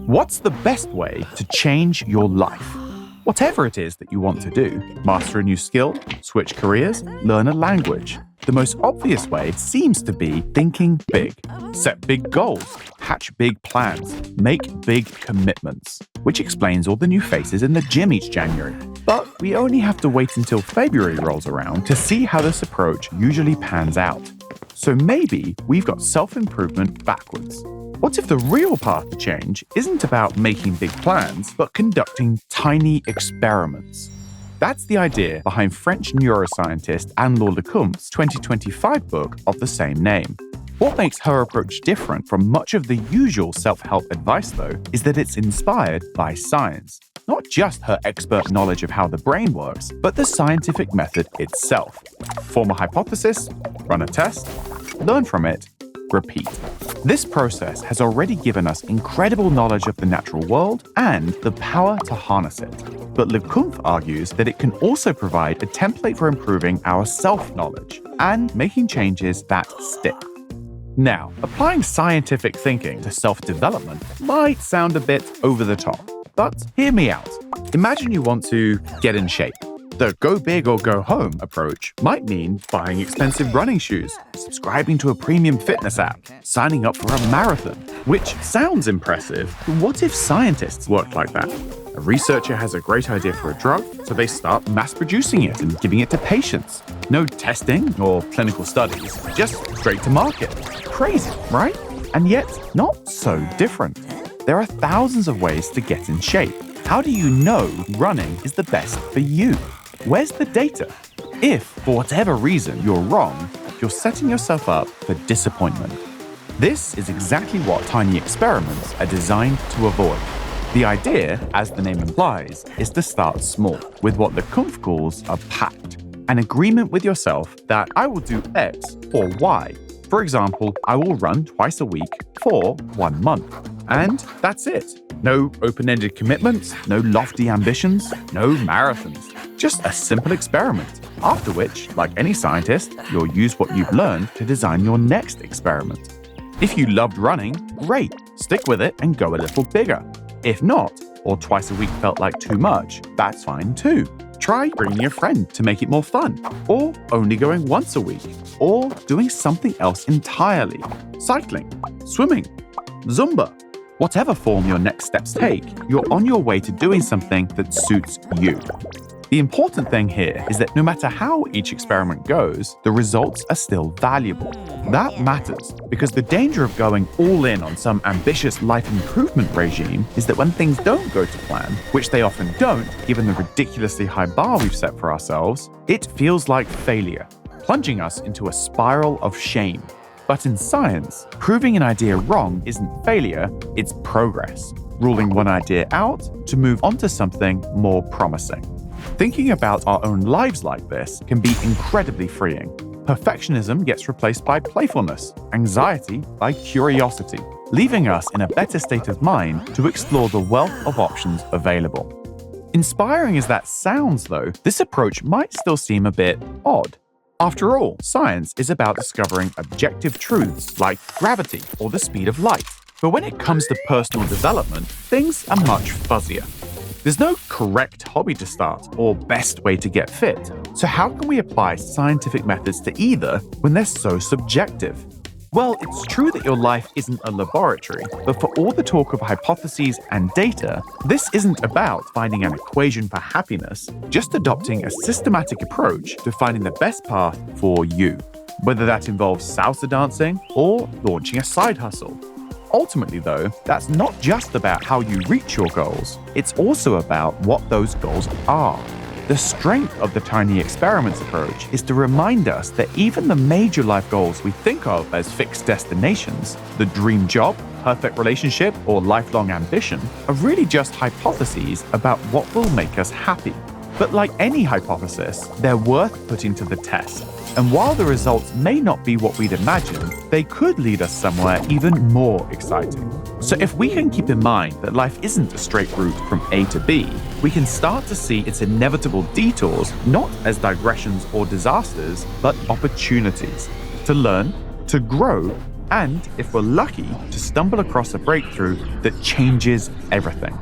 What's the best way to change your life? Whatever it is that you want to do, master a new skill, switch careers, learn a language. The most obvious way seems to be thinking big. Set big goals, hatch big plans, make big commitments, which explains all the new faces in the gym each January. But we only have to wait until February rolls around to see how this approach usually pans out. So maybe we've got self-improvement backwards. What if the real path to change isn't about making big plans, but conducting tiny experiments? That's the idea behind French neuroscientist Anne-Laure Le Cunff's 2025 book of the same name. What makes her approach different from much of the usual self-help advice, though, is that it's inspired by science. Not just her expert knowledge of how the brain works, but the scientific method itself. Form a hypothesis, run a test, learn from it, repeat. This process has already given us incredible knowledge of the natural world and the power to harness it. But Le Cunff argues that it can also provide a template for improving our self-knowledge and making changes that stick. Now, applying scientific thinking to self-development might sound a bit over the top, but hear me out. Imagine you want to get in shape. The go big or go home approach might mean buying expensive running shoes, subscribing to a premium fitness app, signing up for a marathon, which sounds impressive. But what if scientists worked like that? A researcher has a great idea for a drug, so they start mass-producing it and giving it to patients. No testing or clinical studies, just straight to market. Crazy, right? And yet, not so different. There are thousands of ways to get in shape. How do you know running is the best for you? Where's the data? If, for whatever reason, you're wrong, you're setting yourself up for disappointment. This is exactly what tiny experiments are designed to avoid. The idea, as the name implies, is to start small, with what Le Cunff calls a pact, an agreement with yourself that I will do X or Y. For example, I will run twice a week for 1 month. And that's it. No open-ended commitments, no lofty ambitions, no marathons. Just a simple experiment, after which, like any scientist, you'll use what you've learned to design your next experiment. If you loved running, great, stick with it and go a little bigger. If not, or twice a week felt like too much, that's fine too. Try bringing a friend to make it more fun, or only going once a week, or doing something else entirely. Cycling, swimming, Zumba. Whatever form your next steps take, you're on your way to doing something that suits you. The important thing here is that no matter how each experiment goes, the results are still valuable. That matters because the danger of going all in on some ambitious life improvement regime is that when things don't go to plan, which they often don't, given the ridiculously high bar we've set for ourselves, it feels like failure, plunging us into a spiral of shame. But in science, proving an idea wrong isn't failure, it's progress, ruling one idea out to move on to something more promising. Thinking about our own lives like this can be incredibly freeing. Perfectionism gets replaced by playfulness, anxiety by curiosity, leaving us in a better state of mind to explore the wealth of options available. Inspiring as that sounds, though, this approach might still seem a bit odd. After all, science is about discovering objective truths like gravity or the speed of light. But when it comes to personal development, things are much fuzzier. There's no correct hobby to start or best way to get fit. So how can we apply scientific methods to either when they're so subjective? Well, it's true that your life isn't a laboratory, but for all the talk of hypotheses and data, this isn't about finding an equation for happiness, just adopting a systematic approach to finding the best path for you, whether that involves salsa dancing or launching a side hustle. Ultimately, though, that's not just about how you reach your goals, it's also about what those goals are. The strength of the tiny experiments approach is to remind us that even the major life goals we think of as fixed destinations, the dream job, perfect relationship, or lifelong ambition, are really just hypotheses about what will make us happy. But like any hypothesis, they're worth putting to the test. And while the results may not be what we'd imagined, they could lead us somewhere even more exciting. So if we can keep in mind that life isn't a straight route from A to B, we can start to see its inevitable detours not as digressions or disasters, but opportunities to learn, to grow, And if we're lucky, to stumble across a breakthrough that changes everything.